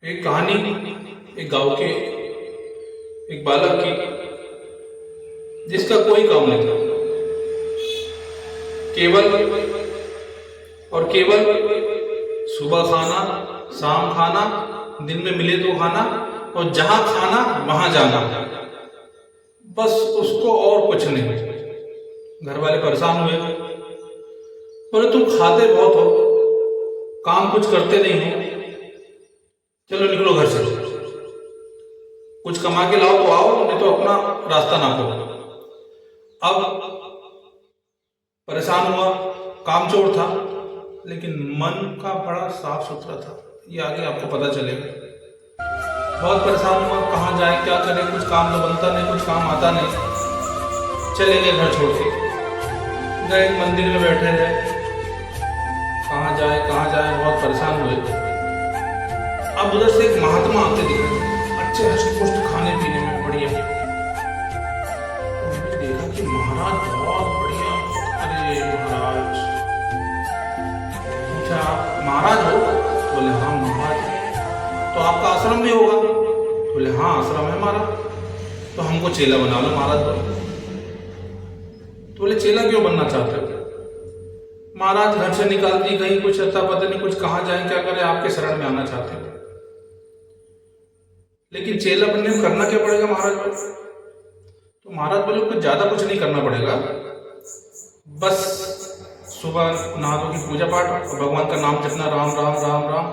एक कहानी एक गांव के एक बालक की, जिसका कोई काम नहीं था, केवल और केवल सुबह खाना, शाम खाना, दिन में मिले तो खाना, और जहां खाना वहां जाना, बस उसको और कुछ नहीं। घर वाले परेशान हुए, बोले तुम खाते बहुत हो, काम कुछ करते नहीं हो, चलो निकलो घर से, कुछ कमा के लाओ तो आओ, नहीं तो अपना रास्ता नापो। अब परेशान हुआ, कामचोर था, लेकिन मन का बड़ा साफ सुथरा था। ये आगे आपको पता चलेगा। बहुत परेशान हुआ, कहाँ जाए क्या करे, कुछ काम तो बनता नहीं, कुछ काम आता नहीं। चले गए घर छोड़ के, गए मंदिर में बैठे रहे, कहाँ जाए, बहुत परेशान हुए। अब उधर से एक महात्मा आते दिख रहे, अच्छे हष्ट-पुष्ट खाने पीने में बढ़िया। उन्होंने देखा कि महाराज बहुत बढ़िया। अरे महाराज, पूछा आप महाराज हो? बोले हाँ महाराज। तो आपका आश्रम भी होगा? बोले हाँ आश्रम है हमारा। तो हमको चेला बना लो महाराज। बोले तो बोले चेला क्यों बनना चाहते हो? महाराज घर से निकाल दी कहीं, कुछ अता पता नहीं, कुछ कहाँ जाए क्या करें, आपके शरण में आना चाहते हो। लेकिन चेला बनने में करना क्या पड़ेगा महाराज? बोले तो महाराज बोले कुछ ज्यादा कुछ नहीं करना पड़ेगा, बस सुबह नहा धो की पूजा पाठ और भगवान का नाम जपना, राम राम राम राम,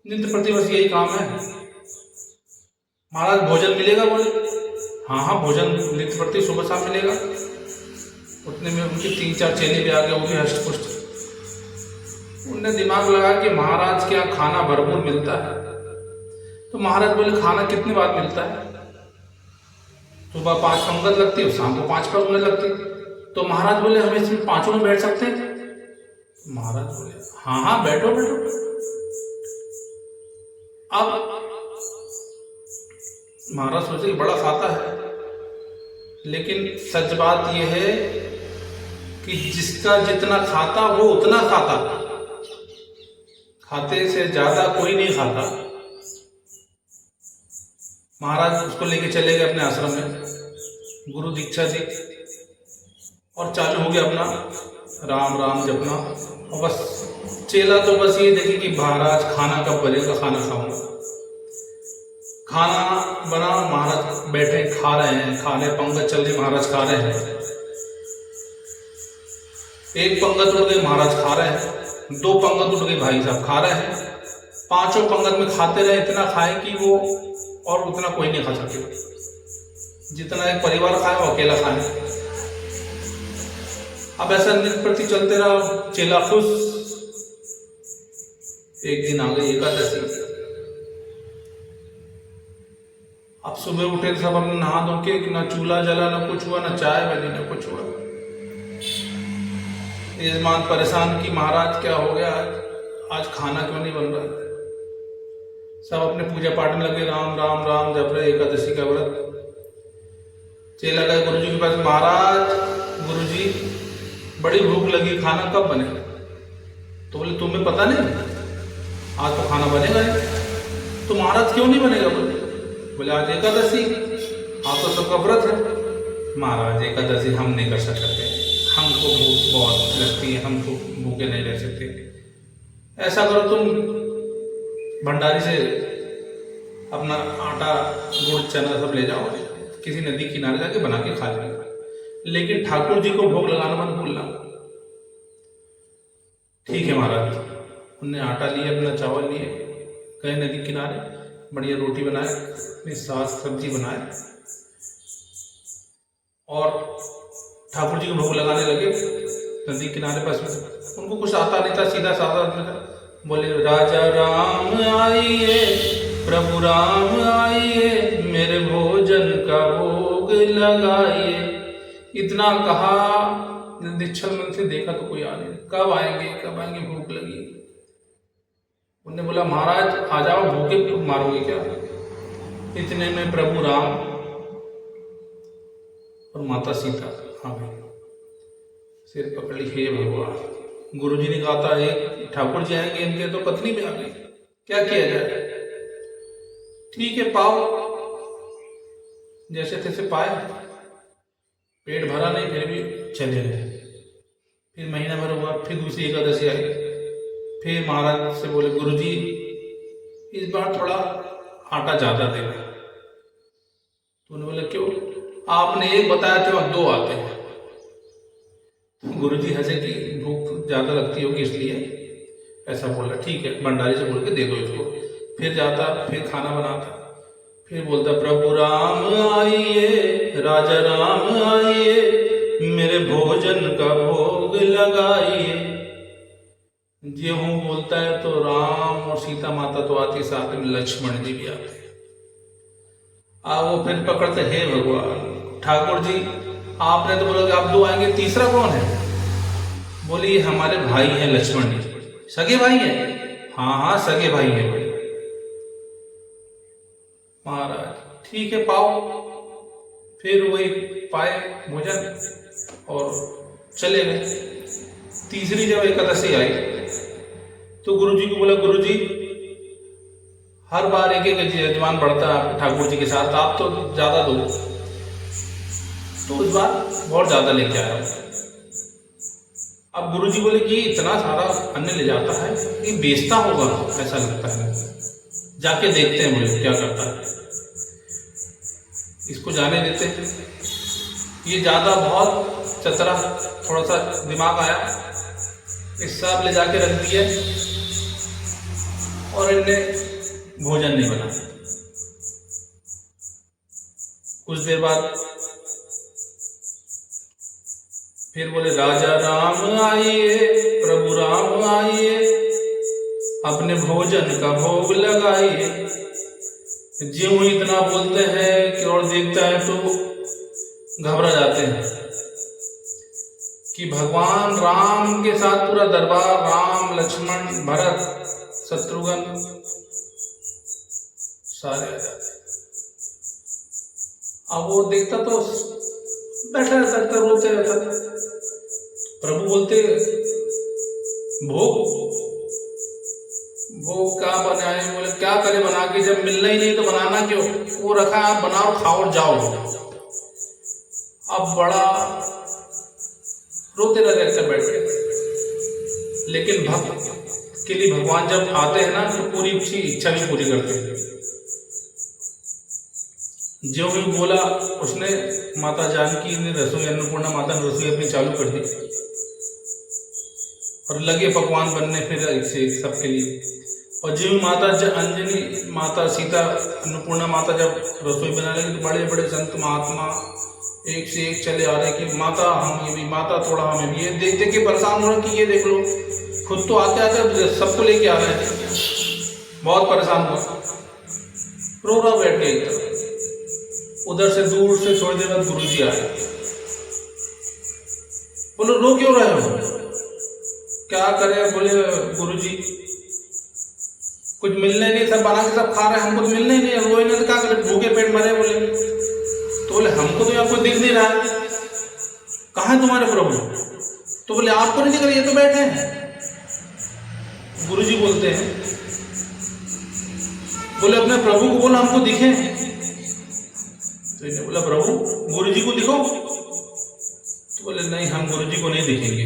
नित्य प्रति बस यही काम है। महाराज भोजन मिलेगा? बोले हाँ हाँ भोजन नित्य प्रति सुबह शाम मिलेगा। उतने में उनके 3-4 चेले भी आ गए, वो भी हष्ट पुष्ट। उनने दिमाग लगा कि महाराज के यहाँ खाना भरपूर मिलता है। तो महाराज बोले खाना कितनी बार मिलता है? सुबह 5 पंगत लगती है, शाम को 5 पंगत लगती है। तो महाराज बोले हम इसमें 5 में बैठ सकते हैं? महाराज बोले हाँ हाँ बैठो बैठो। अब महाराज सोचे बड़ा खाता है, लेकिन सच बात यह है कि जिसका जितना खाता वो उतना खाता, खाते से ज्यादा कोई नहीं खाता। महाराज उसको लेके चले गए अपने आश्रम में, गुरु दीक्षा दी और चालू हो गया अपना राम राम जपना। और बस चेला तो बस ये देखे कि महाराज खाना कब बनेगा, खाना खाऊंगा। खाना बना, महाराज बैठे खा रहे हैं, खाने पंगत चल रही, महाराज खा रहे हैं। एक पंगत उठ गई, महाराज खा रहे हैं। 2 पंगत उठ गई, भाई साहब खा रहे हैं। 5 पंगत में खाते रहे, इतना खाए कि वो और उतना कोई नहीं खा सके जितना एक परिवार खाए वो अकेला खाए। अब ऐसा नित्य प्रति चलते रहा, चेला खुश। एक दिन आ गई एकादशी। अब सुबह उठे सब अपने नहा धो के, ना चूल्हा जला, ना कुछ हुआ, ना चाय बनी, ना कुछ हुआ। यजमान परेशान कि महाराज क्या हो गया, आज खाना क्यों नहीं बन रहा? सब अपने पूजा पाठ में लगे, राम राम राम जप रहे, एकादशी का व्रत। चेला गए गुरुजी के पास, महाराज गुरुजी बड़ी भूख लगी, खाना कब बनेगा? तो बोले तुम्हें पता नहीं, आज तो खाना बनेगा नहीं। तो महाराज क्यों नहीं बनेगा? बोले आज एकादशी, आज तो सबका व्रत है। महाराज एकादशी हम नहीं कर सकते, हमको भूख बहुत लगती है, हम तो भूखे नहीं रह सकते। ऐसा करो तुम भंडारी से अपना आटा गुड़ चना सब ले जाओ, किसी नदी किनारे जाके बना के खा लेना, लेकिन ठाकुर जी को भोग लगाना मत भूलना। ठीक है महाराज। उनने आटा लिए, अपना चावल लिए, गए नदी किनारे, बढ़िया रोटी बनाए, अपनी साग सब्जी बनाए और ठाकुर जी को भोग लगाने लगे नदी किनारे। पास उनको कुछ आता नहीं था, सीधा साधा आदमी था। बोले राजा राम आइए, प्रभु राम आइए, मेरे भोजन का भोग लगाइए। इतना कहा, निश्चल मन से देखा तो कोई आ नहीं। कब आएंगे, भूख लगी। उन्होंने बोला महाराज आ जाओ, भूखे मारोगे क्या? इतने में प्रभु राम और माता सीता हाँ भाई सिर पकड़ी, हे भगवान। गुरुजी ने कहा था एक ठाकुर जी आएंगे, इनके तो पत्नी भी आ गई, क्या किया जाए? ठीक है पाओ, जैसे तैसे पाए, पेट भरा नहीं, फिर भी चले गए। फिर महीना भर हुआ, फिर दूसरी एकादशी आई, फिर महाराज से बोले गुरुजी इस बार थोड़ा आटा ज़्यादा देना। तो उन्होंने बोला क्यों, आपने एक बताया था और 2 आते हैं। गुरुजी हंसे कि भूख ज़्यादा लगती होगी इसलिए ऐसा बोला। ठीक है, भंडारी से बोल के दे दो इसको। फिर जाता, फिर खाना बनाता, फिर बोलता प्रभु राम आइए, राजा राम आइए, मेरे भोजन का भोग लगाइए। गेहूं बोलता है तो राम और सीता माता तो आती, साथ में लक्ष्मण जी भी आते। वो फिर पकड़ते, हे भगवान ठाकुर जी आपने तो बोला कि आप 2 आएंगे, तीसरा कौन है? बोले ये हमारे भाई हैं लक्ष्मण जी। सगे भाई हैं? हाँ हाँ सगे भाई हैं। बोले महाराज ठीक है पाओ। फिर वही पाए भोजन और चले गए। तीसरी जब एकादशी आई तो गुरुजी को बोला गुरुजी हर बार एक एक यजमान बढ़ता है ठाकुर जी के साथ, आप तो ज्यादा दो। तो इस बार बहुत ज्यादा लेके आया। अब गुरुजी बोले कि इतना सारा अन्न ले जाता है, ये बेचता होगा ऐसा लगता है, जाके देखते हैं बोले क्या करता है, इसको जाने देते हैं। ये ज्यादा बहुत चतरा, थोड़ा सा दिमाग आया, इस सब ले जाके रख दिया और इनने भोजन नहीं बना। कुछ देर बाद फिर बोले राजा राम आइए, प्रभु राम आइए, अपने भोजन का भोग लगाइए। ज्यों इतना बोलते हैं कि और देखता है तो घबरा जाते हैं कि भगवान राम के साथ पूरा दरबार, राम लक्ष्मण भरत शत्रुघ्न सारे आ जाते। अब वो देखता तो बैठा रहता, रोते रहता। प्रभु बोलते भोग क्या बनाए? बोले क्या करे बना के, जब मिलना ही नहीं तो बनाना क्यों, वो रखा आप बनाओ खाओ और जाओ। अब बड़ा रोते रहते बैठ के। लेकिन भक्त के लिए भगवान जब आते हैं ना तो पूरी उसकी इच्छा भी पूरी करते हैं। जो भी बोला उसने, माता जानकी ने रसोई, अन्नपूर्णा माता ने रसोई अपनी चालू कर दी और लगे पकवान बनने फिर से सबके लिए। और जो माता अंजनी माता सीता अन्नपूर्णा माता जब रसोई बना लगी तो बड़े बड़े संत महात्मा एक से एक चले आ रहे कि माता हम ये भी, माता थोड़ा हमें भी। ये देख देख के परेशान हो रहे कि ये देख लो, खुद तो आते आते सबको लेके आ रहे हैं। बहुत परेशान हुआ, रो रहा बैठ गए। उधर से दूर से थोड़ी देर बाद गुरुजी आए। बोलो रो क्यों रहे हो? क्या करे? बोले गुरुजी कुछ मिलने नहीं, सब बना के सब खा रहे हैं, हमको तो मिलने ही नहीं है। रोए नहीं, क्या करे, भूखे पेट मरे। बोले तो बोले हमको तो यहाँ कोई दिख नहीं रहा, कहाँ है तुम्हारे प्रभु? तो बोले आपको नहीं दिख रहा, ये तो बैठे हैं। गुरुजी बोलते हैं, बोले अपने प्रभु को बोला हमको दिखे। तो इन्हें बोला प्रभु गुरुजी को दिखो। तो बोले नहीं, हम गुरुजी को नहीं दिखेंगे।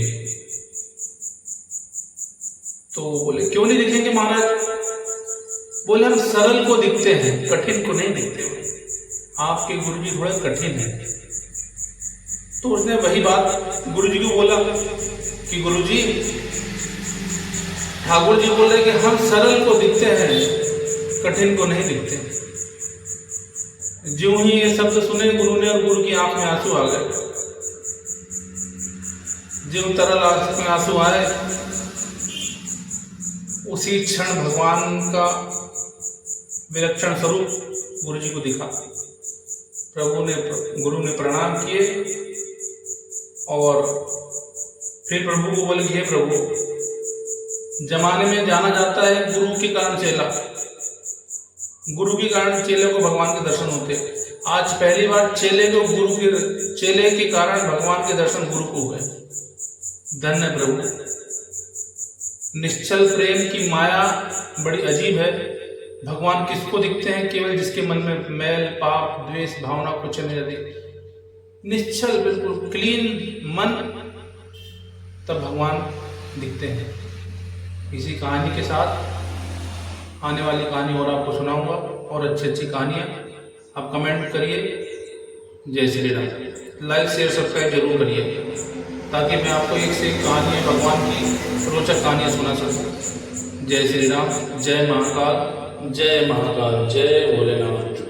तो बोले क्यों नहीं दिखेंगे महाराज? बोले हम सरल को दिखते हैं, कठिन को नहीं दिखते, आपके गुरुजी थोड़े कठिन हैं। तो उसने वही बात गुरुजी को बोला कि गुरुजी ठाकुर जी बोल रहे कि हम सरल को दिखते हैं, कठिन को नहीं दिखते। ज्यों ही ये शब्द सुने गुरु ने, और गुरु की आंख में आंसू आ गए। ज्यों तरल आंख में आंसू आए, उसी क्षण भगवान का विलक्षण स्वरूप गुरु जी को दिखा। गुरु ने प्रणाम किए और फिर प्रभु को बोले, हे प्रभु, जमाने में जाना जाता है गुरु के कारण चेला, गुरु के कारण चेले को भगवान के दर्शन होते। आज पहली बार चेले के कारण भगवान के दर्शन गुरु को हुए। धन्य प्रभु। निश्चल प्रेम की माया बड़ी अजीब है। भगवान किसको दिखते हैं? केवल जिसके मन में मैल, पाप, द्वेष भावना कुछ नहीं रहती, निश्चल बिल्कुल क्लीन मन, तब भगवान दिखते हैं। इसी कहानी के साथ आने वाली कहानी और आपको सुनाऊंगा, और अच्छी अच्छी कहानियाँ आप कमेंट करिए। जय Shri Ram. Like share subscribe जरूर करिए, ताकि मैं आपको एक से एक कहानियाँ, भगवान की रोचक कहानियाँ सुना सकूँ। जय श्री राम, जय महाकाल, जय महाकाल, जय भोलेनाथ।